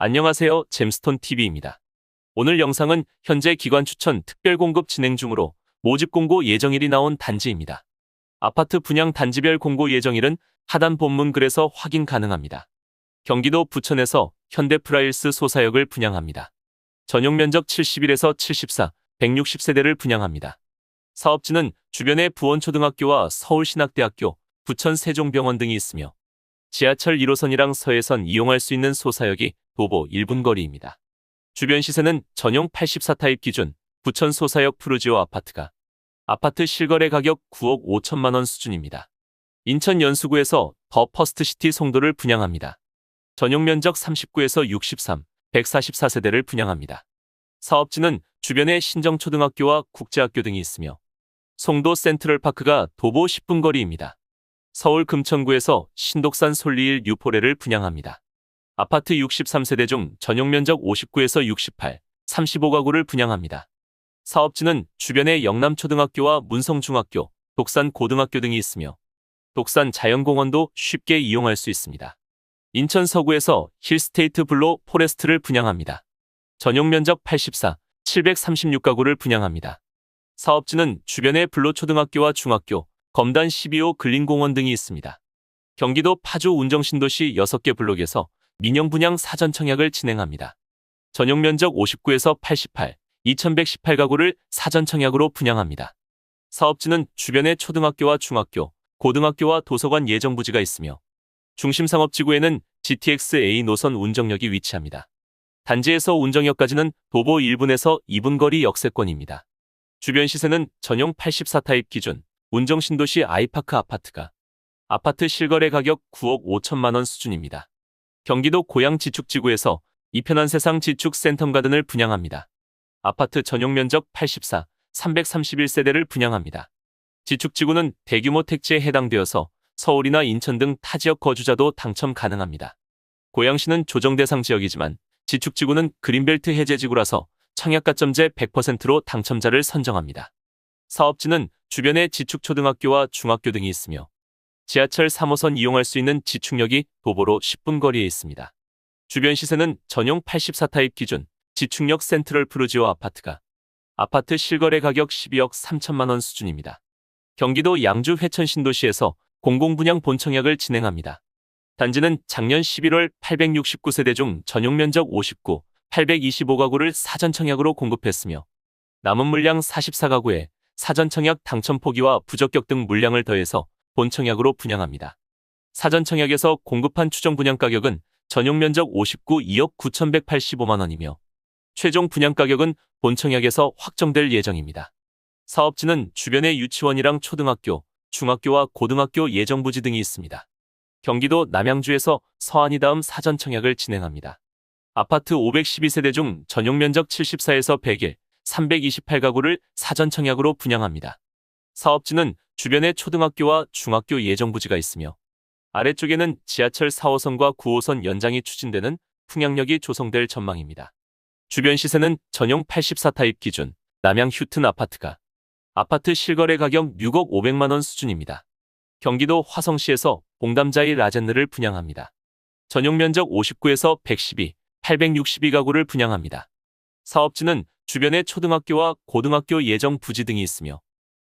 안녕하세요. 잼스톤TV입니다. 오늘 영상은 현재 기관 추천 특별 공급 진행 중으로 모집 공고 예정일이 나온 단지입니다. 아파트 분양 단지별 공고 예정일은 하단 본문글에서 확인 가능합니다. 경기도 부천에서 현대프라일스 소사역을 분양합니다. 전용 면적 71에서 74, 160세대를 분양합니다. 사업지는 주변에 부원초등학교와 서울신학대학교, 부천 세종병원 등이 있으며 지하철 1호선이랑 서해선 이용할 수 있는 소사역이 도보 1분 거리입니다. 주변 시세는 전용 84타입 기준 부천 소사역 푸르지오 아파트가 아파트 실거래 가격 9억 5천만 원 수준입니다. 인천 연수구에서 더 퍼스트시티 송도를 분양합니다. 전용 면적 39에서 63, 144세대를 분양합니다. 사업지는 주변에 신정초등학교와 국제학교 등이 있으며 송도 센트럴파크가 도보 10분 거리입니다. 서울 금천구에서 신독산 솔리일 뉴포레를 분양합니다. 아파트 63세대 중 전용 면적 59에서 68, 35가구를 분양합니다. 사업지는 주변에 영남초등학교와 문성중학교, 독산고등학교 등이 있으며 독산 자연공원도 쉽게 이용할 수 있습니다. 인천 서구에서 힐스테이트 블로 포레스트를 분양합니다. 전용 면적 84, 736가구를 분양합니다. 사업지는 주변에 블로초등학교와 중학교, 검단 12호 근린공원 등이 있습니다. 경기도 파주 운정신도시 6개 블록에서 민영 분양 사전 청약을 진행합니다. 전용 면적 59에서 88, 2118가구를 사전 청약으로 분양합니다. 사업지는 주변에 초등학교와 중학교, 고등학교와 도서관 예정 부지가 있으며 중심상업지구에는 GTX-A 노선 운정역이 위치합니다. 단지에서 운정역까지는 도보 1분에서 2분 거리 역세권입니다. 주변 시세는 전용 84타입 기준 운정신도시 아이파크 아파트가 아파트 실거래 가격 9억 5천만 원 수준입니다. 경기도 고양 지축지구에서 이편한 세상 지축 센텀가든을 분양합니다. 아파트 전용 면적 84, 331세대를 분양합니다. 지축지구는 대규모 택지에 해당되어서 서울이나 인천 등 타 지역 거주자도 당첨 가능합니다. 고양시는 조정 대상 지역이지만 지축지구는 그린벨트 해제지구라서 청약가점제 100%로 당첨자를 선정합니다. 사업지는 주변에 지축초등학교와 중학교 등이 있으며 지하철 3호선 이용할 수 있는 지축역이 도보로 10분 거리에 있습니다. 주변 시세는 전용 84타입 기준 지축역 센트럴 푸르지오 아파트가 아파트 실거래 가격 12억 3천만 원 수준입니다. 경기도 양주 회천신도시에서 공공분양 본청약을 진행합니다. 단지는 작년 11월 869세대 중 전용 면적 59, 825가구를 사전 청약으로 공급했으며 남은 물량 44가구에 사전 청약 당첨 포기와 부적격 등 물량을 더해서 본청약으로 분양합니다. 사전 청약에서 공급한 추정 분양 가격은 전용 면적 59, 2억 9,185만 원이며 최종 분양 가격은 본청약에서 확정될 예정입니다. 사업지는 주변에 유치원이랑 초등학교, 중학교와 고등학교 예정 부지 등이 있습니다. 경기도 남양주에서 서안이 다음 사전 청약을 진행합니다. 아파트 512세대 중 전용 면적 74에서 100일, 328가구를 사전 청약으로 분양합니다. 사업지는 주변에 초등학교와 중학교 예정 부지가 있으며 아래쪽에는 지하철 4호선과 9호선 연장이 추진되는 풍양역이 조성될 전망입니다. 주변 시세는 전용 84타입 기준 남양 휴튼 아파트가 아파트 실거래 가격 6억 500만 원 수준입니다. 경기도 화성시에서 봉담자이 라젠느를 분양합니다. 전용 면적 59에서 112, 862가구를 분양합니다. 사업지는 주변에 초등학교와 고등학교 예정 부지 등이 있으며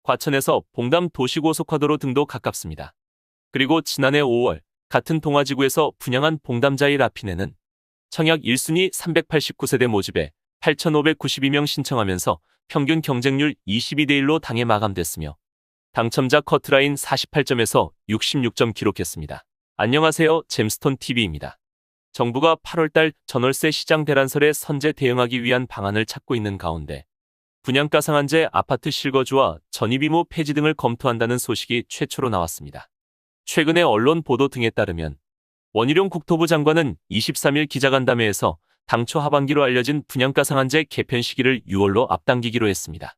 과천에서 봉담 도시고속화도로 등도 가깝습니다. 그리고 지난해 5월 같은 동아지구에서 분양한 봉담자이 라피네는 청약 1순위 389세대 모집에 8,592명 신청하면서 평균 경쟁률 22대1로 당해 마감됐으며 당첨자 커트라인 48점에서 66점 기록했습니다. 안녕하세요. 잼스톤TV입니다. 정부가 8월달 전월세 시장 대란설에 선제 대응하기 위한 방안을 찾고 있는 가운데 분양가 상한제 아파트 실거주와 전입 의무 폐지 등을 검토한다는 소식이 최초로 나왔습니다. 최근의 언론 보도 등에 따르면 원희룡 국토부 장관은 23일 기자간담회에서 당초 하반기로 알려진 분양가 상한제 개편 시기를 6월로 앞당기기로 했습니다.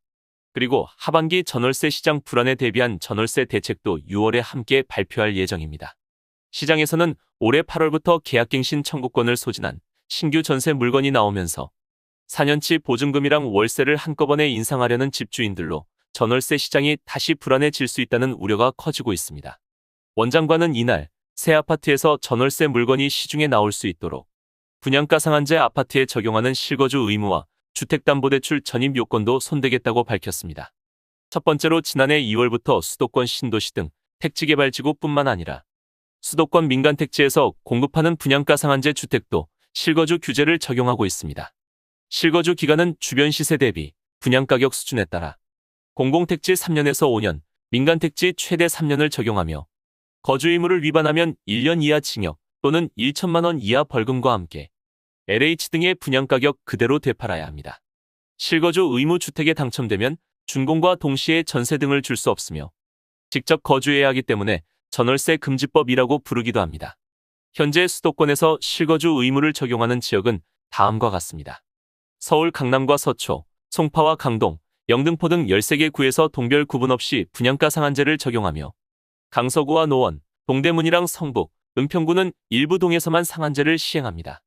그리고 하반기 전월세 시장 불안에 대비한 전월세 대책도 6월에 함께 발표할 예정입니다. 시장에서는 올해 8월부터 계약갱신 청구권을 소진한 신규 전세 물건이 나오면서 4년치 보증금이랑 월세를 한꺼번에 인상하려는 집주인들로 전월세 시장이 다시 불안해질 수 있다는 우려가 커지고 있습니다. 원 장관은 이날 새 아파트에서 전월세 물건이 시중에 나올 수 있도록 분양가 상한제 아파트에 적용하는 실거주 의무와 주택담보대출 전입 요건도 손대겠다고 밝혔습니다. 첫 번째로 지난해 2월부터 수도권 신도시 등 택지개발지구뿐만 아니라 수도권 민간택지에서 공급하는 분양가 상한제 주택도 실거주 규제를 적용하고 있습니다. 실거주 기간은 주변 시세 대비 분양가격 수준에 따라 공공택지 3년에서 5년, 민간택지 최대 3년을 적용하며 거주 의무를 위반하면 1년 이하 징역 또는 1천만 원 이하 벌금과 함께 LH 등의 분양가격 그대로 되팔아야 합니다. 실거주 의무 주택에 당첨되면 준공과 동시에 전세 등을 줄 수 없으며 직접 거주해야 하기 때문에 전월세 금지법이라고 부르기도 합니다. 현재 수도권에서 실거주 의무를 적용하는 지역은 다음과 같습니다. 서울 강남과 서초, 송파와 강동, 영등포 등 13개 구에서 동별 구분 없이 분양가 상한제를 적용하며 강서구와 노원, 동대문이랑 성북, 은평구는 일부 동에서만 상한제를 시행합니다.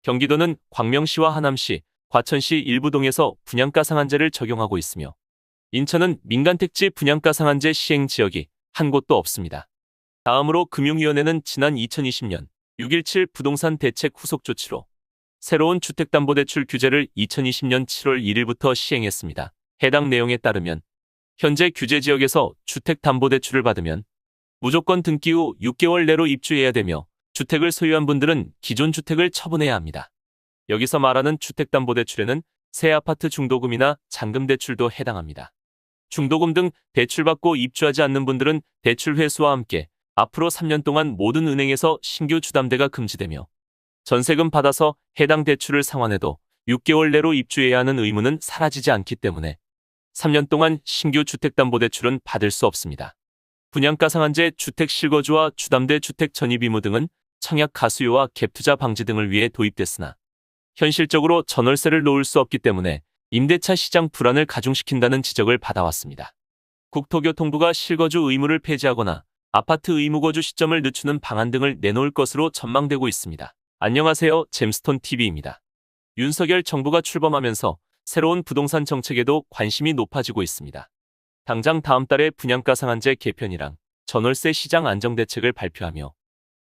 경기도는 광명시와 하남시, 과천시 일부 동에서 분양가 상한제를 적용하고 있으며 인천은 민간택지 분양가 상한제 시행 지역이 한 곳도 없습니다. 다음으로 금융위원회는 지난 2020년 6.17 부동산 대책 후속 조치로 새로운 주택담보대출 규제를 2020년 7월 1일부터 시행했습니다. 해당 내용에 따르면 현재 규제 지역에서 주택담보대출을 받으면 무조건 등기 후 6개월 내로 입주해야 되며 주택을 소유한 분들은 기존 주택을 처분해야 합니다. 여기서 말하는 주택담보대출에는 새 아파트 중도금이나 잔금대출도 해당합니다. 중도금 등 대출받고 입주하지 않는 분들은 대출 회수와 함께 앞으로 3년 동안 모든 은행에서 신규 주담대가 금지되며 전세금 받아서 해당 대출을 상환해도 6개월 내로 입주해야 하는 의무는 사라지지 않기 때문에 3년 동안 신규 주택담보대출은 받을 수 없습니다. 분양가 상한제 주택 실거주와 주담대 주택 전입 의무 등은 청약 가수요와 갭투자 방지 등을 위해 도입됐으나 현실적으로 전월세를 놓을 수 없기 때문에 임대차 시장 불안을 가중시킨다는 지적을 받아왔습니다. 국토교통부가 실거주 의무를 폐지하거나 아파트 의무거주 시점을 늦추는 방안 등을 내놓을 것으로 전망되고 있습니다. 안녕하세요. 잼스톤TV입니다. 윤석열 정부가 출범하면서 새로운 부동산 정책에도 관심이 높아지고 있습니다. 당장 다음 달에 분양가 상한제 개편이랑 전월세 시장 안정 대책을 발표하며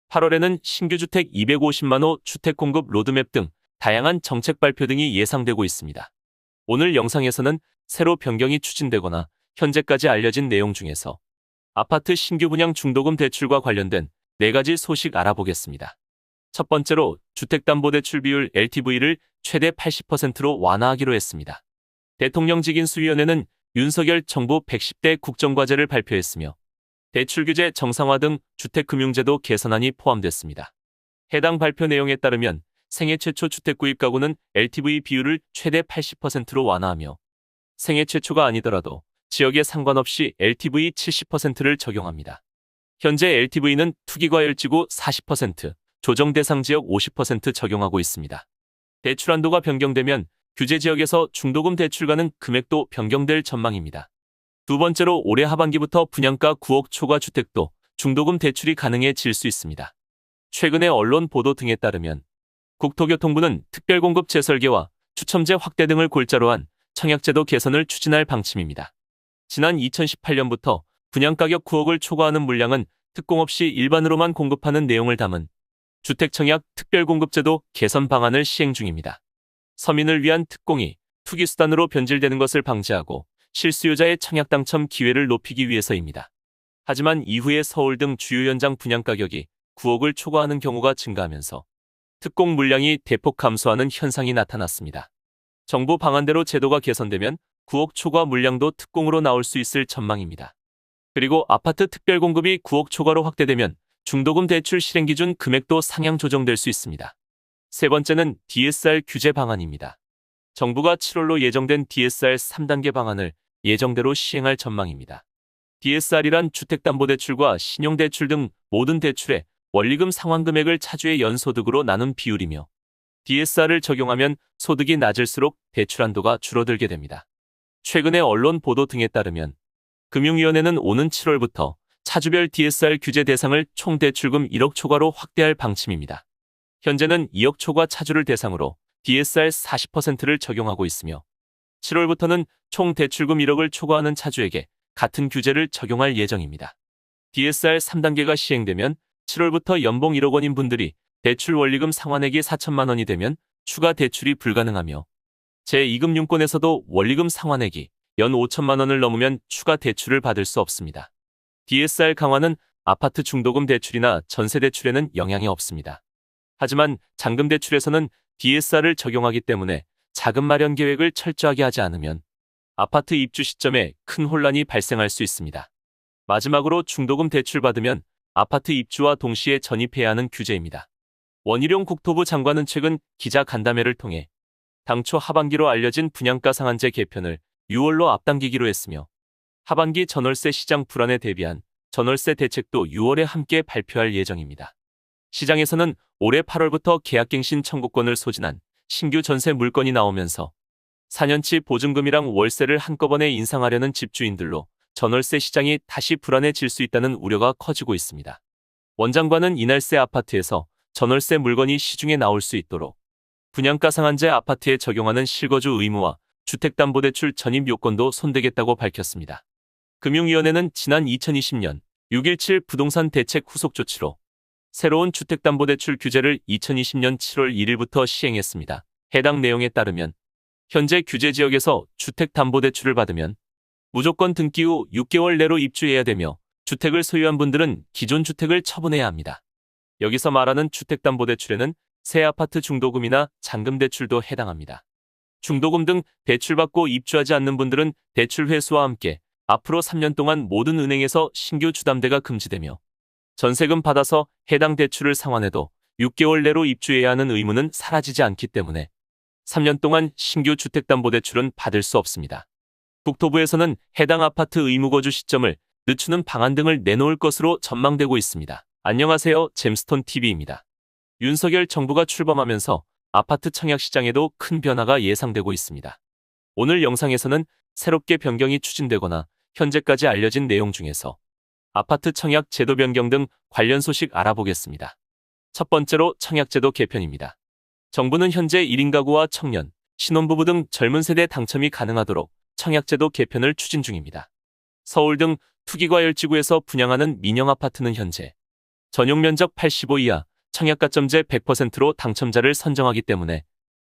8월에는 신규 주택 250만 호 주택 공급 로드맵 등 다양한 정책 발표 등이 예상되고 있습니다. 오늘 영상에서는 새로 변경이 추진되거나 현재까지 알려진 내용 중에서 아파트 신규 분양 중도금 대출과 관련된 4가지 소식 알아보겠습니다. 첫 번째로 주택담보대출 비율 LTV를 최대 80%로 완화하기로 했습니다. 대통령직인수위원회는 윤석열 정부 110대 국정과제를 발표했으며 대출규제 정상화 등 주택금융제도 개선안이 포함됐습니다. 해당 발표 내용에 따르면 생애 최초 주택구입 가구는 LTV 비율을 최대 80%로 완화하며 생애 최초가 아니더라도 지역에 상관없이 LTV 70%를 적용합니다. 현재 LTV는 투기과열지구 40%, 조정 대상 지역 50% 적용하고 있습니다. 대출 한도가 변경되면 규제 지역에서 중도금 대출가능 금액도 변경될 전망입니다. 두 번째로 올해 하반기부터 분양가 9억 초과 주택도 중도금 대출이 가능해질 수 있습니다. 최근의 언론 보도 등에 따르면 국토교통부는 특별공급 재설계와 추첨제 확대 등을 골자로 한 청약제도 개선을 추진할 방침입니다. 지난 2018년부터 분양가격 9억을 초과하는 물량은 특공 없이 일반으로만 공급하는 내용을 담은 주택청약 특별공급제도 개선 방안을 시행 중입니다. 서민을 위한 특공이 투기수단으로 변질되는 것을 방지하고 실수요자의 청약 당첨 기회를 높이기 위해서입니다. 하지만 이후에 서울 등 주요 현장 분양가격이 9억을 초과하는 경우가 증가하면서 특공 물량이 대폭 감소하는 현상이 나타났습니다. 정부 방안대로 제도가 개선되면 9억 초과 물량도 특공으로 나올 수 있을 전망입니다. 그리고 아파트 특별공급이 9억 초과로 확대되면 중도금 대출 실행기준 금액도 상향 조정될 수 있습니다. 세 번째는 DSR 규제 방안입니다. 정부가 7월로 예정된 DSR 3단계 방안을 예정대로 시행할 전망입니다. DSR이란 주택담보대출과 신용대출 등 모든 대출의 원리금 상환금액을 차주의 연소득으로 나눈 비율이며 DSR을 적용하면 소득이 낮을수록 대출 한도가 줄어들게 됩니다. 최근의 언론 보도 등에 따르면 금융위원회는 오는 7월부터 차주별 DSR 규제 대상을 총 대출금 1억 초과로 확대할 방침입니다. 현재는 2억 초과 차주를 대상으로 DSR 40%를 적용하고 있으며 7월부터는 총 대출금 1억을 초과하는 차주에게 같은 규제를 적용할 예정입니다. DSR 3단계가 시행되면 7월부터 연봉 1억 원인 분들이 대출 원리금 상환액이 4천만 원이 되면 추가 대출이 불가능하며 제2금융권에서도 원리금 상환액이 연 5천만 원을 넘으면 추가 대출을 받을 수 없습니다. DSR 강화는 아파트 중도금 대출이나 전세 대출에는 영향이 없습니다. 하지만 잔금 대출에서는 DSR을 적용하기 때문에 자금 마련 계획을 철저하게 하지 않으면 아파트 입주 시점에 큰 혼란이 발생할 수 있습니다. 마지막으로 중도금 대출 받으면 아파트 입주와 동시에 전입해야 하는 규제입니다. 원희룡 국토부 장관은 최근 기자 간담회를 통해 당초 하반기로 알려진 분양가 상한제 개편을 6월로 앞당기기로 했으며 하반기 전월세 시장 불안에 대비한 전월세 대책도 6월에 함께 발표할 예정입니다. 시장에서는 올해 8월부터 계약갱신 청구권을 소진한 신규 전세 물건이 나오면서 4년치 보증금이랑 월세를 한꺼번에 인상하려는 집주인들로 전월세 시장이 다시 불안해질 수 있다는 우려가 커지고 있습니다. 원 장관은 이날세 아파트에서 전월세 물건이 시중에 나올 수 있도록 분양가 상한제 아파트에 적용하는 실거주 의무와 주택담보대출 전입 요건도 손대겠다고 밝혔습니다. 금융위원회는 지난 2020년 6.17 부동산 대책 후속 조치로 새로운 주택담보대출 규제를 2020년 7월 1일부터 시행했습니다. 해당 내용에 따르면 현재 규제 지역에서 주택담보대출을 받으면 무조건 등기 후 6개월 내로 입주해야 되며 주택을 소유한 분들은 기존 주택을 처분해야 합니다. 여기서 말하는 주택담보대출에는 새 아파트 중도금이나 잔금대출도 해당합니다. 중도금 등 대출받고 입주하지 않는 분들은 대출 회수와 함께 앞으로 3년 동안 모든 은행에서 신규 주담대가 금지되며 전세금 받아서 해당 대출을 상환해도 6개월 내로 입주해야 하는 의무는 사라지지 않기 때문에 3년 동안 신규 주택담보대출은 받을 수 없습니다. 국토부에서는 해당 아파트 의무거주 시점을 늦추는 방안 등을 내놓을 것으로 전망되고 있습니다. 안녕하세요. 잼스톤TV입니다. 윤석열 정부가 출범하면서 아파트 청약 시장에도 큰 변화가 예상되고 있습니다. 오늘 영상에서는 새롭게 변경이 추진되거나 현재까지 알려진 내용 중에서 아파트 청약 제도 변경 등 관련 소식 알아보겠습니다. 첫 번째로 청약제도 개편입니다. 정부는 현재 1인 가구와 청년, 신혼부부 등 젊은 세대 당첨이 가능하도록 청약제도 개편을 추진 중입니다. 서울 등 투기과열지구에서 분양하는 민영아파트는 현재 전용면적 85 이하, 청약가점제 100%로 당첨자를 선정하기 때문에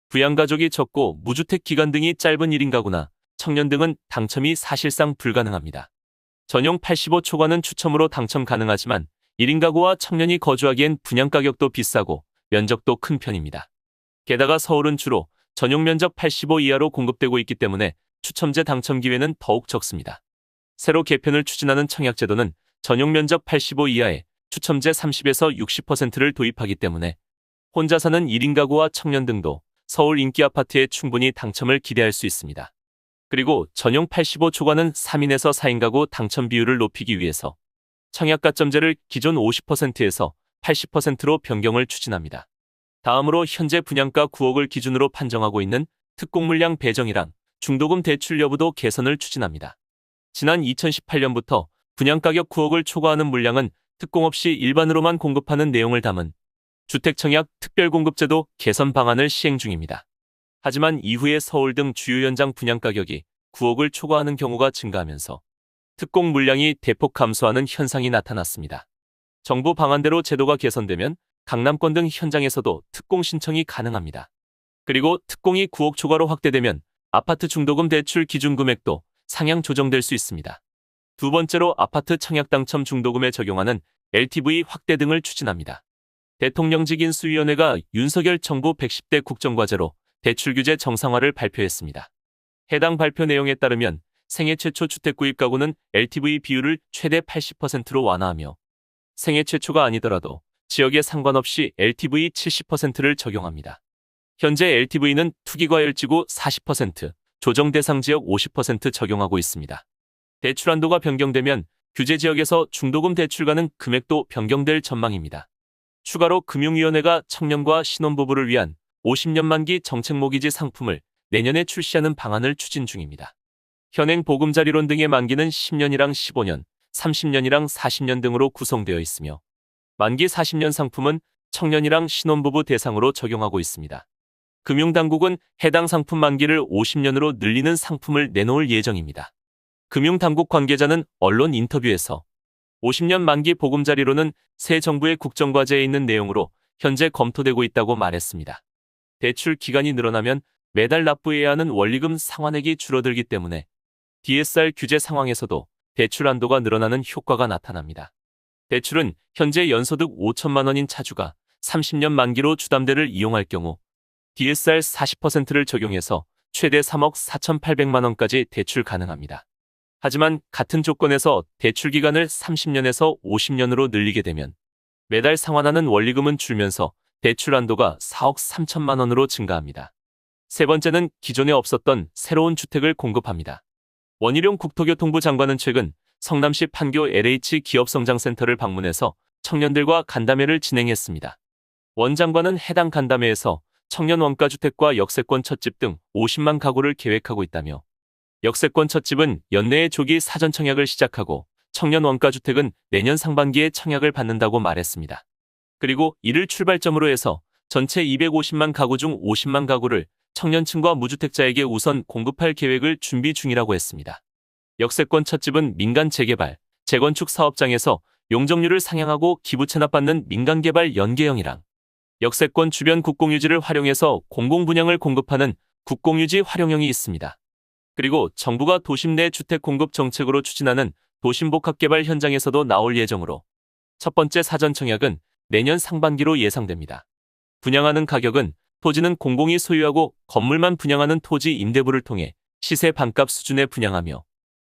부양가족이 적고 무주택 기간 등이 짧은 1인 가구나 청년 등은 당첨이 사실상 불가능합니다. 전용 85 초과는 추첨으로 당첨 가능하지만 1인 가구와 청년이 거주하기엔 분양가격도 비싸고 면적도 큰 편입니다. 게다가 서울은 주로 전용 면적 85 이하로 공급되고 있기 때문에 추첨제 당첨 기회는 더욱 적습니다. 새로 개편을 추진하는 청약제도는 전용 면적 85 이하에 추첨제 30에서 60%를 도입하기 때문에 혼자 사는 1인 가구와 청년 등도 서울 인기 아파트에 충분히 당첨을 기대할 수 있습니다. 그리고 전용 85 초과는 3인에서 4인 가구 당첨 비율을 높이기 위해서 청약가점제를 기존 50%에서 80%로 변경을 추진합니다. 다음으로 현재 분양가 9억을 기준으로 판정하고 있는 특공 물량 배정이랑 중도금 대출 여부도 개선을 추진합니다. 지난 2018년부터 분양가격 9억을 초과하는 물량은 특공 없이 일반으로만 공급하는 내용을 담은 주택청약 특별공급제도 개선 방안을 시행 중입니다. 하지만 이후에 서울 등 주요 현장 분양가격이 9억을 초과하는 경우가 증가하면서 특공 물량이 대폭 감소하는 현상이 나타났습니다. 정부 방안대로 제도가 개선되면 강남권 등 현장에서도 특공 신청이 가능합니다. 그리고 특공이 9억 초과로 확대되면 아파트 중도금 대출 기준 금액도 상향 조정될 수 있습니다. 두 번째로 아파트 청약 당첨 중도금에 적용하는 LTV 확대 등을 추진합니다. 대통령직 인수위원회가 윤석열 정부 110대 국정과제로 대출 규제 정상화를 발표했습니다. 해당 발표 내용에 따르면 생애 최초 주택 구입 가구는 LTV 비율을 최대 80%로 완화하며 생애 최초가 아니더라도 지역에 상관없이 LTV 70%를 적용합니다. 현재 LTV는 투기과열지구 40%, 조정 대상 지역 50% 적용하고 있습니다. 대출 한도가 변경되면 규제 지역에서 중도금 대출가능 금액도 변경될 전망입니다. 추가로 금융위원회가 청년과 신혼부부를 위한 50년 만기 정책 모기지 상품을 내년에 출시하는 방안을 추진 중입니다. 현행 보금자리론 등의 만기는 10년이랑 15년, 30년이랑 40년 등으로 구성되어 있으며 만기 40년 상품은 청년이랑 신혼부부 대상으로 적용하고 있습니다. 금융당국은 해당 상품 만기를 50년으로 늘리는 상품을 내놓을 예정입니다. 금융당국 관계자는 언론 인터뷰에서 50년 만기 보금자리론은 새 정부의 국정과제에 있는 내용으로 현재 검토되고 있다고 말했습니다. 대출 기간이 늘어나면 매달 납부해야 하는 원리금 상환액이 줄어들기 때문에 DSR 규제 상황에서도 대출 한도가 늘어나는 효과가 나타납니다. 대출은 현재 연소득 5천만 원인 차주가 30년 만기로 주담대를 이용할 경우 DSR 40%를 적용해서 최대 3억 4,800만 원까지 대출 가능합니다. 하지만 같은 조건에서 대출 기간을 30년에서 50년으로 늘리게 되면 매달 상환하는 원리금은 줄면서 대출 한도가 4억 3천만 원으로 증가합니다. 세 번째는 기존에 없었던 새로운 주택을 공급합니다. 원희룡 국토교통부 장관은 최근 성남시 판교 LH 기업성장센터를 방문해서 청년들과 간담회를 진행했습니다. 원 장관은 해당 간담회에서 청년 원가주택과 역세권 찻집 등 50만 가구를 계획하고 있다며 역세권 찻집은 연내에 조기 사전 청약을 시작하고 청년 원가주택은 내년 상반기에 청약을 받는다고 말했습니다. 그리고 이를 출발점으로 해서 전체 250만 가구 중 50만 가구를 청년층과 무주택자에게 우선 공급할 계획을 준비 중이라고 했습니다. 역세권 찻집은 민간 재개발, 재건축 사업장에서 용적률을 상향하고 기부 체납받는 민간개발 연계형이랑 역세권 주변 국공유지를 활용해서 공공분양을 공급하는 국공유지 활용형이 있습니다. 그리고 정부가 도심 내 주택 공급 정책으로 추진하는 도심복합개발 현장에서도 나올 예정으로 첫 번째 사전 청약은 내년 상반기로 예상됩니다. 분양하는 가격은 토지는 공공이 소유하고 건물만 분양하는 토지 임대부를 통해 시세 반값 수준에 분양하며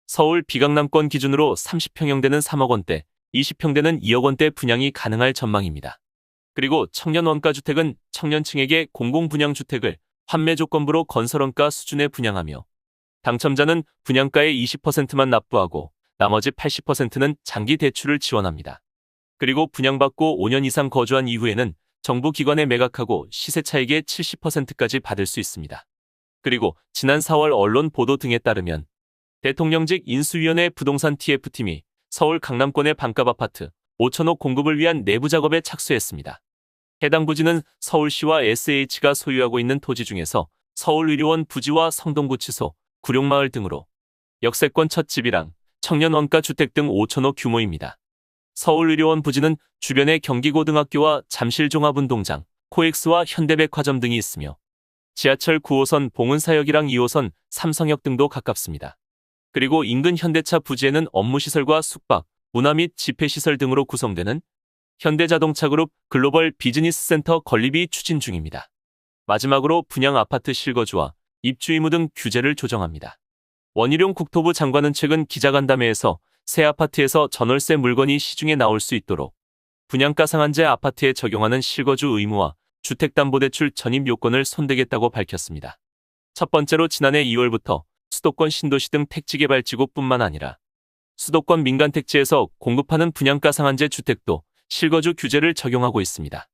서울 비강남권 기준으로 30평형대는 3억 원대, 20평대는 2억 원대 분양이 가능할 전망입니다. 그리고 청년 원가주택은 청년층에게 공공분양주택을 환매 조건부로 건설원가 수준에 분양하며 당첨자는 분양가의 20%만 납부하고 나머지 80%는 장기 대출을 지원합니다. 그리고 분양받고 5년 이상 거주한 이후에는 정부 기관에 매각하고 시세 차익의 70%까지 받을 수 있습니다. 그리고 지난 4월 언론 보도 등에 따르면 대통령직 인수위원회 부동산 TF팀이 서울 강남권의 반값 아파트 5천호 공급을 위한 내부 작업에 착수했습니다. 해당 부지는 서울시와 SH가 소유하고 있는 토지 중에서 서울의료원 부지와 성동구치소, 구룡마을 등으로 역세권 찻집이랑 청년 원가주택 등 5천호 규모입니다. 서울의료원 부지는 주변에 경기고등학교와 잠실종합운동장, 코엑스와 현대백화점 등이 있으며 지하철 9호선 봉은사역이랑 2호선 삼성역 등도 가깝습니다. 그리고 인근 현대차 부지에는 업무시설과 숙박, 문화 및 집회시설 등으로 구성되는 현대자동차그룹 글로벌 비즈니스센터 건립이 추진 중입니다. 마지막으로 분양 아파트 실거주와 입주 의무 등 규제를 조정합니다. 원희룡 국토부 장관은 최근 기자간담회에서 새 아파트에서 전월세 물건이 시중에 나올 수 있도록 분양가 상한제 아파트에 적용하는 실거주 의무와 주택담보대출 전입 요건을 손대겠다고 밝혔습니다. 첫 번째로 지난해 2월부터 수도권 신도시 등 택지개발지구뿐만 아니라 수도권 민간택지에서 공급하는 분양가 상한제 주택도 실거주 규제를 적용하고 있습니다.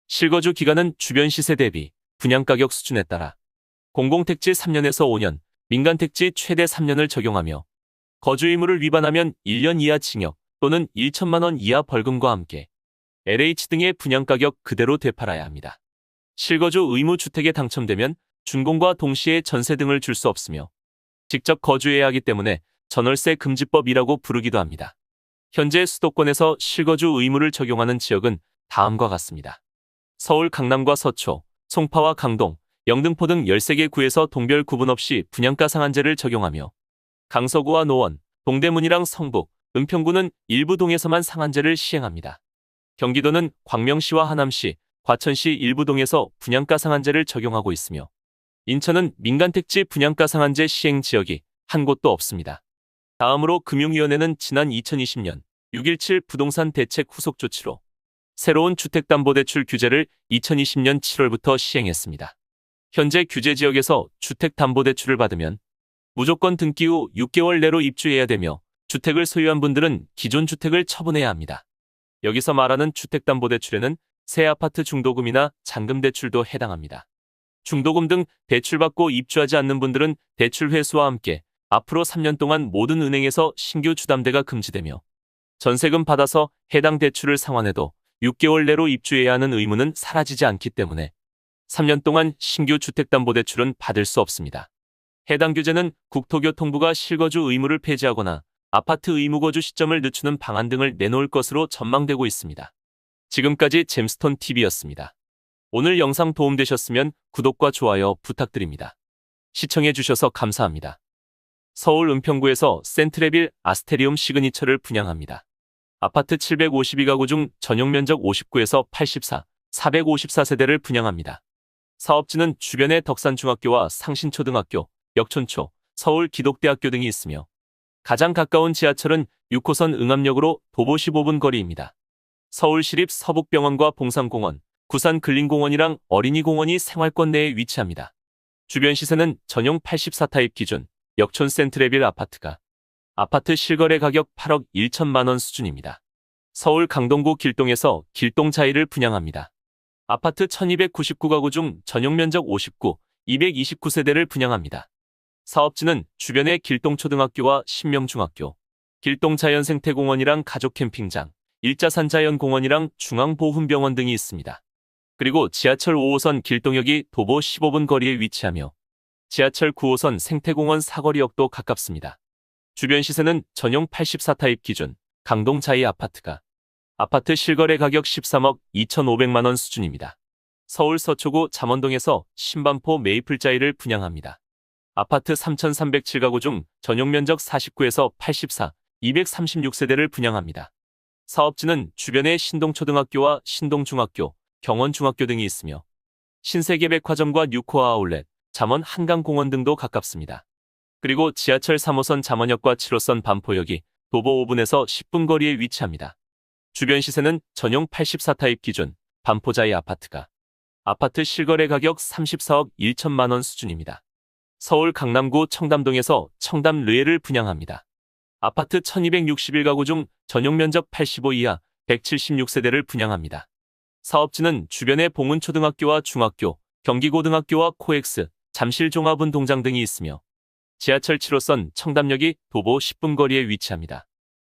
실거주 기간은 주변 시세 대비 분양가격 수준에 따라 공공택지 3년에서 5년, 민간택지 최대 3년을 적용하며 거주 의무를 위반하면 1년 이하 징역 또는 1천만 원 이하 벌금과 함께 LH 등의 분양가격 그대로 되팔아야 합니다. 실거주 의무 주택에 당첨되면 준공과 동시에 전세 등을 줄 수 없으며 직접 거주해야 하기 때문에 전월세 금지법이라고 부르기도 합니다. 현재 수도권에서 실거주 의무를 적용하는 지역은 다음과 같습니다. 서울 강남과 서초, 송파와 강동, 영등포 등 13개 구에서 동별 구분 없이 분양가 상한제를 적용하며 강서구와 노원, 동대문이랑 성북, 은평구는 일부 동에서만 상한제를 시행합니다. 경기도는 광명시와 하남시, 과천시 일부 동에서 분양가 상한제를 적용하고 있으며 인천은 민간택지 분양가 상한제 시행 지역이 한 곳도 없습니다. 다음으로 금융위원회는 지난 2020년 6.17 부동산 대책 후속 조치로 새로운 주택담보대출 규제를 2020년 7월부터 시행했습니다. 현재 규제 지역에서 주택담보대출을 받으면 무조건 등기 후 6개월 내로 입주해야 되며 주택을 소유한 분들은 기존 주택을 처분해야 합니다. 여기서 말하는 주택담보대출에는 새 아파트 중도금이나 잔금대출도 해당합니다. 중도금 등 대출받고 입주하지 않는 분들은 대출 회수와 함께 앞으로 3년 동안 모든 은행에서 신규 주담대가 금지되며 전세금 받아서 해당 대출을 상환해도 6개월 내로 입주해야 하는 의무는 사라지지 않기 때문에 3년 동안 신규 주택담보대출은 받을 수 없습니다. 해당 규제는 국토교통부가 실거주 의무를 폐지하거나 아파트 의무거주 시점을 늦추는 방안 등을 내놓을 것으로 전망되고 있습니다. 지금까지 잼스톤 TV였습니다. 오늘 영상 도움되셨으면 구독과 좋아요 부탁드립니다. 시청해주셔서 감사합니다. 서울 은평구에서 센트레빌 아스테리움 시그니처를 분양합니다. 아파트 752가구 중 전용면적 59에서 84, 454세대를 분양합니다. 사업지는 주변에 덕산중학교와 상신초등학교, 역촌초, 서울기독대학교 등이 있으며 가장 가까운 지하철은 6호선 응암역으로 도보 15분 거리입니다. 서울시립 서북병원과 봉산공원, 구산근린공원이랑 어린이공원이 생활권 내에 위치합니다. 주변 시세는 전용 84타입 기준 역촌 센트레빌 아파트가 아파트 실거래 가격 8억 1천만 원 수준입니다. 서울 강동구 길동에서 길동자이를 분양합니다. 아파트 1299가구 중 전용 면적 59, 229세대를 분양합니다. 사업지는 주변에 길동초등학교와 신명중학교, 길동자연생태공원이랑 가족캠핑장, 일자산자연공원이랑 중앙보훈병원 등이 있습니다. 그리고 지하철 5호선 길동역이 도보 15분 거리에 위치하며 지하철 9호선 생태공원 사거리역도 가깝습니다. 주변 시세는 전용 84타입 기준 강동자이 아파트가 아파트 실거래 가격 13억 2,500만 원 수준입니다. 서울 서초구 잠원동에서 신반포 메이플자이를 분양합니다. 아파트 3,307가구 중 전용 면적 49에서 84, 236세대를 분양합니다. 사업지는 주변에 신동초등학교와 신동중학교, 경원중학교 등이 있으며 신세계백화점과 뉴코아 아울렛, 잠원 한강공원 등도 가깝습니다. 그리고 지하철 3호선 잠원역과 7호선 반포역이 도보 5분에서 10분 거리에 위치합니다. 주변 시세는 전용 84타입 기준 반포자이 아파트가 아파트 실거래 가격 34억 1천만 원 수준입니다. 서울 강남구 청담동에서 청담 르에를 분양합니다. 아파트 1261가구 중 전용 면적 85 이하 176세대를 분양합니다. 사업지는 주변에 봉은초등학교와 중학교, 경기고등학교와 코엑스, 잠실종합운동장 등이 있으며 지하철 7호선 청담역이 도보 10분 거리에 위치합니다.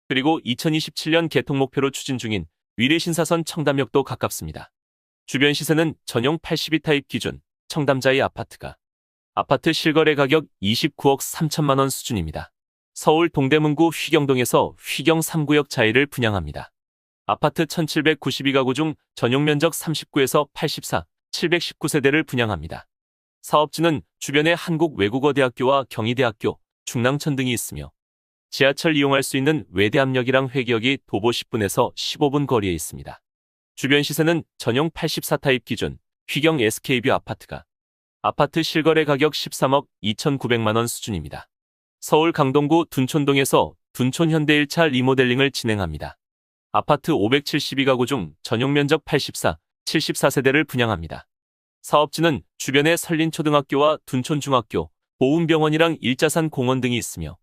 그리고 2027년 개통 목표로 추진 중인 위례신사선 청담역도 가깝습니다. 주변 시세는 전용 82타입 기준 청담자이 아파트가 아파트 실거래 가격 29억 3천만 원 수준입니다. 서울 동대문구 휘경동에서 휘경 3구역 자이를 분양합니다. 아파트 1792가구 중 전용 면적 39에서 84, 719세대를 분양합니다. 사업지는 주변에 한국외국어대학교와 경희대학교, 중랑천 등이 있으며 지하철 이용할 수 있는 외대암역이랑 회기역이 도보 10분에서 15분 거리에 있습니다. 주변 시세는 전용 84타입 기준 휘경 SK뷰 아파트가 아파트 실거래 가격 13억 2,900만 원 수준입니다. 서울 강동구 둔촌동에서 둔촌 현대 1차 리모델링을 진행합니다. 아파트 572가구 중 전용 면적 84, 74세대를 분양합니다. 사업지는 주변에 설린초등학교와 둔촌중학교, 보훈병원이랑 일자산 공원 등이 있으며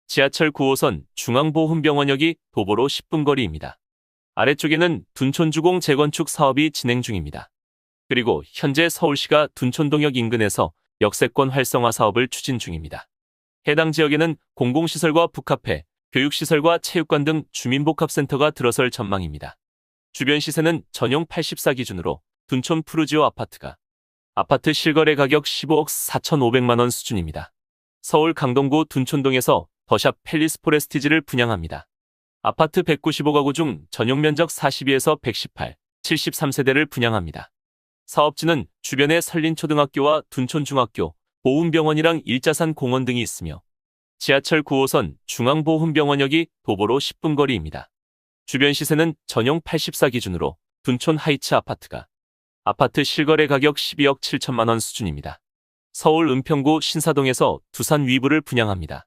지하철 9호선 중앙보훈병원역이 도보로 10분 거리입니다. 아래쪽에는 둔촌주공 재건축 사업이 진행 중입니다. 그리고 현재 서울시가 둔촌동역 인근에서 역세권 활성화 사업을 추진 중입니다. 해당 지역에는 공공시설과 북카페, 교육시설과 체육관 등 주민복합센터가 들어설 전망입니다. 주변 시세는 전용 84 기준으로 둔촌 푸르지오 아파트가 아파트 실거래 가격 15억 4,500만 원 수준입니다. 서울 강동구 둔촌동에서 더샵 팰리스 포레스티지를 분양합니다. 아파트 195가구 중 전용 면적 42에서 118, 73세대를 분양합니다. 사업지는 주변에 설린초등학교와 둔촌중학교, 보훈병원이랑 일자산 공원 등이 있으며 지하철 9호선 중앙보훈병원역이 도보로 10분 거리입니다. 주변 시세는 전용 84 기준으로 둔촌 하이츠 아파트가 아파트 실거래 가격 12억 7천만 원 수준입니다. 서울 은평구 신사동에서 두산 위브를 분양합니다.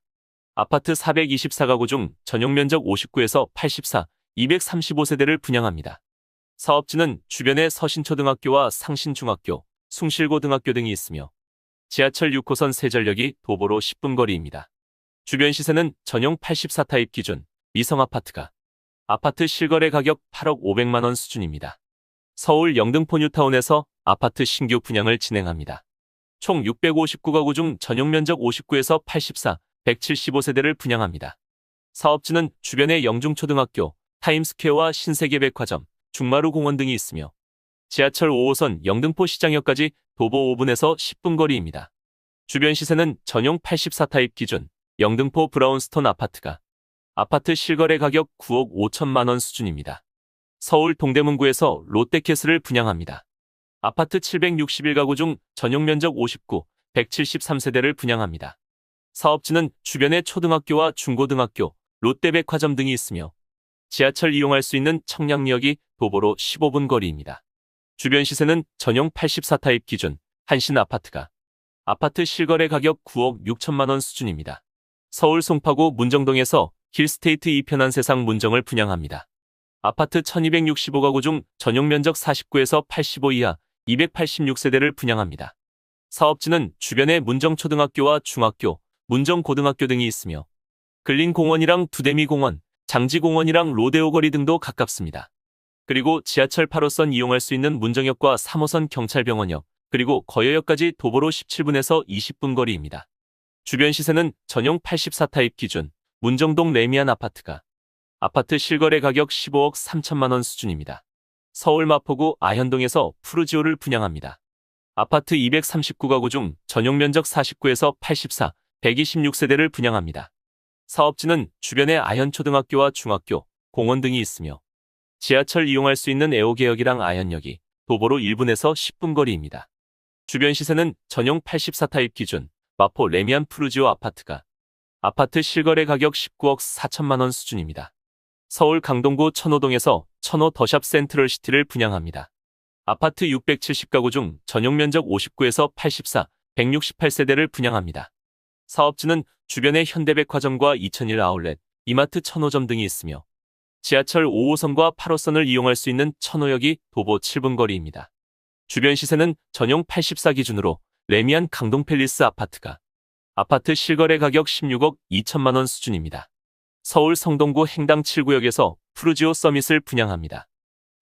아파트 424가구 중 전용 면적 59에서 84, 235세대를 분양합니다. 사업지는 주변에 서신초등학교와 상신중학교, 숭실고등학교 등이 있으며 지하철 6호선 세전역이 도보로 10분 거리입니다. 주변 시세는 전용 84타입 기준 미성아파트가 아파트 실거래 가격 8억 500만 원 수준입니다. 서울 영등포 뉴타운에서 아파트 신규 분양을 진행합니다. 총 659가구 중 전용 면적 59에서 84, 175세대를 분양합니다. 사업지는 주변에 영중초등학교, 타임스퀘어와 신세계백화점, 중마루공원 등이 있으며 지하철 5호선 영등포 시장역까지 도보 5분에서 10분 거리입니다. 주변 시세는 전용 84타입 기준 영등포 브라운스톤 아파트가 아파트 실거래 가격 9억 5천만 원 수준입니다. 서울 동대문구에서 롯데캐슬을 분양합니다. 아파트 761가구 중 전용 면적 59, 173세대를 분양합니다. 사업지는 주변에 초등학교와 중고등학교, 롯데백화점 등이 있으며 지하철 이용할 수 있는 청량리역이 도보로 15분 거리입니다. 주변 시세는 전용 84타입 기준 한신 아파트가 아파트 실거래 가격 9억 6천만 원 수준입니다. 서울 송파구 문정동에서 힐스테이트 이편한 세상 문정을 분양합니다. 아파트 1265가구 중 전용 면적 49에서 85 이하 286세대를 분양합니다. 사업지는 주변에 문정초등학교와 중학교, 문정고등학교 등이 있으며 근린공원이랑 두대미공원, 장지공원이랑 로데오 거리 등도 가깝습니다. 그리고 지하철 8호선 이용할 수 있는 문정역과 3호선 경찰병원역, 그리고 거여역까지 도보로 17분에서 20분 거리입니다. 주변 시세는 전용 84타입 기준 문정동 레미안 아파트가 아파트 실거래 가격 15억 3천만 원 수준입니다. 서울 마포구 아현동에서 푸르지오를 분양합니다. 아파트 239가구 중 전용 면적 49에서 84, 126세대를 분양합니다. 사업지는 주변에 아현초등학교와 중학교, 공원 등이 있으며 지하철 이용할 수 있는 애호개역이랑 아현역이 도보로 1분에서 10분 거리입니다. 주변 시세는 전용 84타입 기준 마포 레미안 푸르지오 아파트가 아파트 실거래 가격 19억 4천만 원 수준입니다. 서울 강동구 천호동에서 천호 더샵 센트럴시티를 분양합니다. 아파트 670가구 중 전용 면적 59에서 84, 168세대를 분양합니다. 사업지는 주변에 현대백화점과 2001 아울렛, 이마트 천호점 등이 있으며 지하철 5호선과 8호선을 이용할 수 있는 천호역이 도보 7분 거리입니다. 주변 시세는 전용 84 기준으로 레미안 강동팰리스 아파트가 아파트 실거래 가격 16억 2천만 원 수준입니다. 서울 성동구 행당 7구역에서 푸르지오 서밋을 분양합니다.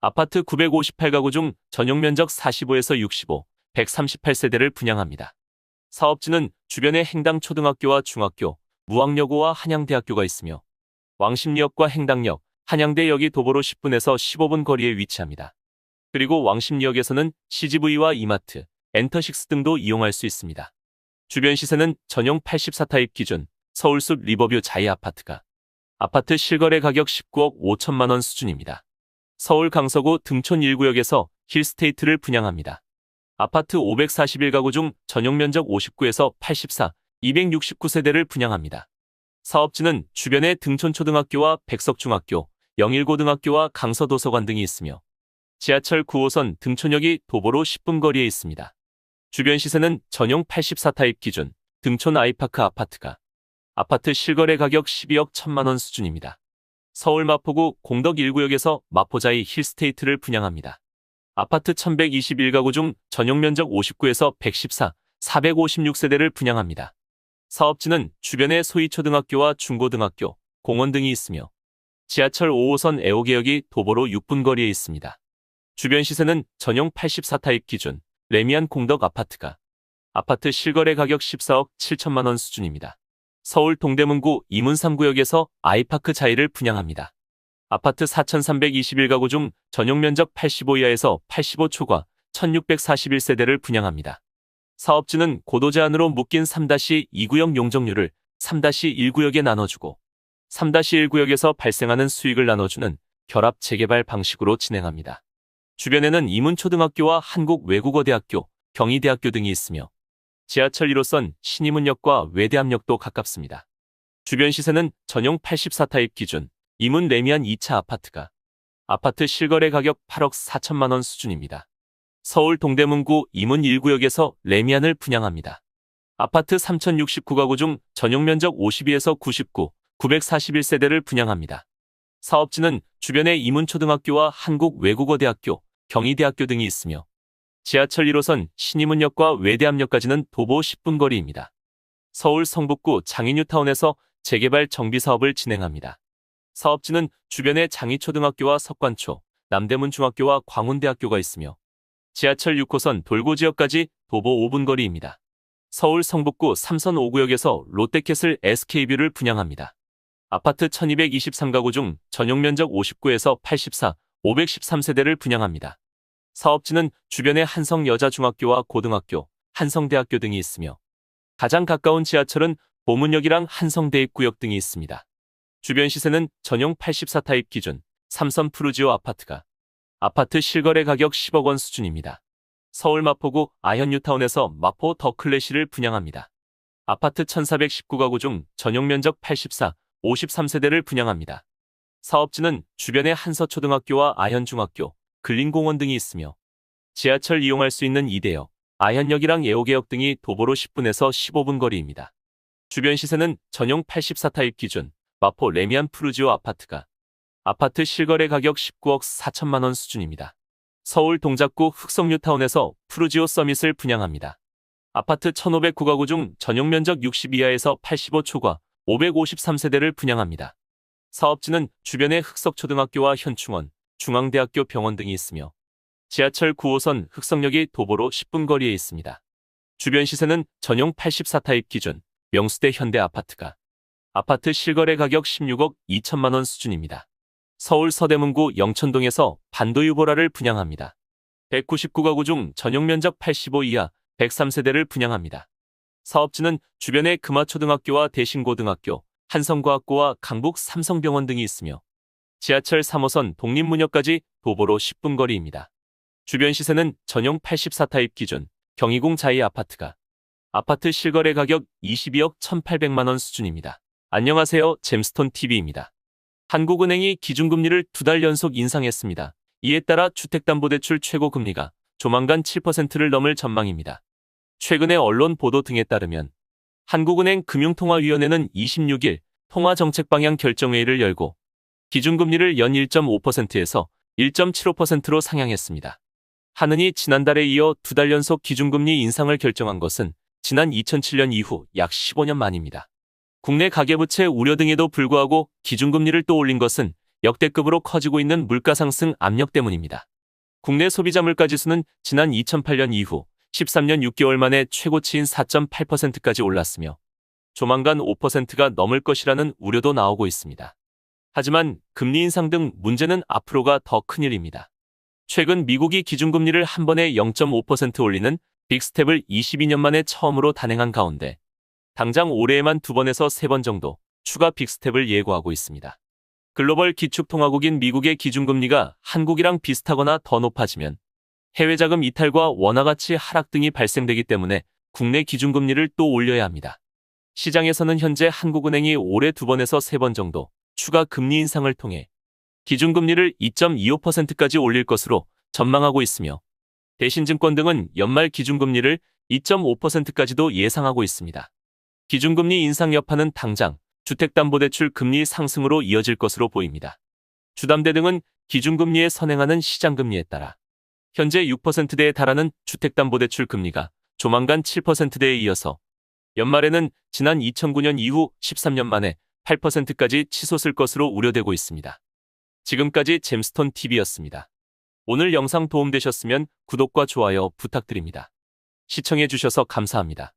아파트 958가구 중 전용 면적 45에서 65, 138세대를 분양합니다. 사업지는 주변에 행당 초등학교와 중학교, 무학여고와 한양대학교가 있으며 왕십리역과 행당역, 한양대역이 도보로 10분에서 15분 거리에 위치합니다. 그리고 왕십리역에서는 CGV와 이마트, 엔터식스 등도 이용할 수 있습니다. 주변 시세는 전용 84타입 기준 서울숲 리버뷰 자이 아파트가 아파트 실거래 가격 19억 5천만 원 수준입니다. 서울 강서구 등촌 1구역에서 힐스테이트를 분양합니다. 아파트 541가구 중 전용 면적 59에서 84, 269세대를 분양합니다. 사업지는 주변에 등촌초등학교와 백석중학교, 영일고등학교와 강서도서관 등이 있으며 지하철 9호선 등촌역이 도보로 10분 거리에 있습니다. 주변 시세는 전용 84타입 기준 등촌 아이파크 아파트가 아파트 실거래 가격 12억 1천만 원 수준입니다. 서울 마포구 공덕 1구역에서 마포자이 힐스테이트를 분양합니다. 아파트 1121가구 중 전용 면적 59에서 114, 456세대를 분양합니다. 사업지는 주변에 소희초등학교와 중고등학교, 공원 등이 있으며 지하철 5호선 애호개역이 도보로 6분 거리에 있습니다. 주변 시세는 전용 84타입 기준 레미안 공덕 아파트가 아파트 실거래 가격 14억 7천만 원 수준입니다. 서울 동대문구 이문 3구역에서 아이파크 자이를 분양합니다. 아파트 4321가구 중 전용 면적 85 이하에서 85 초과 1641세대를 분양합니다. 사업지는 고도 제한으로 묶인 3-2구역 용적률을 3-1구역에 나눠주고 3-1구역에서 발생하는 수익을 나눠주는 결합 재개발 방식으로 진행합니다. 주변에는 이문초등학교와 한국외국어대학교, 경희대학교 등이 있으며 지하철 1호선 신이문역과 외대암역도 가깝습니다. 주변 시세는 전용 84타입 기준 이문 레미안 2차 아파트가 아파트 실거래 가격 8억 4천만 원 수준입니다. 서울 동대문구 이문 1구역에서 레미안을 분양합니다. 아파트 3069가구 중 전용 면적 52에서 99, 941세대를 분양합니다. 사업지는 주변에 이문초등학교와 한국외국어대학교, 경희대학교 등이 있으며 지하철 1호선 신이문역과 외대암역까지는 도보 10분 거리입니다. 서울 성북구 장인뉴타운에서 재개발 정비사업을 진행합니다. 사업지는 주변에 장이초등학교와 석관초, 남대문중학교와 광운대학교가 있으며 지하철 6호선 돌고지역까지 도보 5분 거리입니다. 서울 성북구 삼선 5구역에서 롯데캐슬 SK뷰를 분양합니다. 아파트 1223가구 중 전용 면적 59에서 84, 513세대를 분양합니다. 사업지는 주변에 한성여자중학교와 고등학교, 한성대학교 등이 있으며 가장 가까운 지하철은 보문역이랑 한성대입구역 등이 있습니다. 주변 시세는 전용 84타입 기준 삼선 푸르지오 아파트가 아파트 실거래 가격 10억 원 수준입니다. 서울 마포구 아현뉴타운에서 마포 더클래시를 분양합니다. 아파트 1419가구 중 전용 면적 84, 53세대를 분양합니다. 사업지는 주변에 한서초등학교와 아현중학교, 근린공원 등이 있으며 지하철 이용할 수 있는 이대역, 아현역이랑 예오개역 등이 도보로 10분에서 15분 거리입니다. 주변 시세는 전용 84타입 기준 마포 레미안 푸르지오 아파트가 아파트 실거래 가격 19억 4천만 원 수준입니다. 서울 동작구 흑성뉴타운에서 푸르지오 서밋을 분양합니다. 아파트 1509가구 중 전용 면적 60 이하에서 85 초과 553세대를 분양합니다. 사업지는 주변에 흑석초등학교와 현충원, 중앙대학교 병원 등이 있으며 지하철 9호선 흑성역이 도보로 10분 거리에 있습니다. 주변 시세는 전용 84타입 기준 명수대 현대 아파트가 아파트 실거래 가격 16억 2천만 원 수준입니다. 서울 서대문구 영천동에서 반도유보라를 분양합니다. 199가구 중 전용 면적 85 이하 103세대를 분양합니다. 사업지는 주변에 금화초등학교와 대신고등학교, 한성과학고와 강북 삼성병원 등이 있으며 지하철 3호선 독립문역까지 도보로 10분 거리입니다. 주변 시세는 전용 84타입 기준 경희궁 자이 아파트가 아파트 실거래 가격 22억 1,800만 원 수준입니다. 안녕하세요. 잼스톤TV입니다. 한국은행이 기준금리를 2달 연속 인상했습니다. 이에 따라 주택담보대출 최고금리가 조만간 7%를 넘을 전망입니다. 최근의 언론 보도 등에 따르면 한국은행 금융통화위원회는 26일 통화정책방향 결정회의를 열고 기준금리를 연 1.5%에서 1.75%로 상향했습니다. 한은이 지난달에 이어 2달 연속 기준금리 인상을 결정한 것은 지난 2007년 이후 약 15년 만입니다. 국내 가계부채 우려 등에도 불구하고 기준금리를 또 올린 것은 역대급으로 커지고 있는 물가상승 압력 때문입니다. 국내 소비자 물가지수는 지난 2008년 이후 13년 6개월 만에 최고치인 4.8%까지 올랐으며 조만간 5%가 넘을 것이라는 우려도 나오고 있습니다. 하지만 금리 인상 등 문제는 앞으로가 더 큰일입니다. 최근 미국이 기준금리를 한 번에 0.5% 올리는 빅스텝을 22년 만에 처음으로 단행한 가운데 당장 올해에만 2번에서 3번 정도 추가 빅스텝을 예고하고 있습니다. 글로벌 기축통화국인 미국의 기준금리가 한국이랑 비슷하거나 더 높아지면 해외 자금 이탈과 원화 가치 하락 등이 발생되기 때문에 국내 기준금리를 또 올려야 합니다. 시장에서는 현재 한국은행이 올해 2번에서 3번 정도 추가 금리 인상을 통해 기준금리를 2.25%까지 올릴 것으로 전망하고 있으며 대신증권 등은 연말 기준금리를 2.5%까지도 예상하고 있습니다. 기준금리 인상 여파는 당장 주택담보대출 금리 상승으로 이어질 것으로 보입니다. 주담대 등은 기준금리에 선행하는 시장금리에 따라 현재 6%대에 달하는 주택담보대출 금리가 조만간 7%대에 이어서 연말에는 지난 2009년 이후 13년 만에 8%까지 치솟을 것으로 우려되고 있습니다. 지금까지 잼스톤TV였습니다. 오늘 영상 도움되셨으면 구독과 좋아요 부탁드립니다. 시청해주셔서 감사합니다.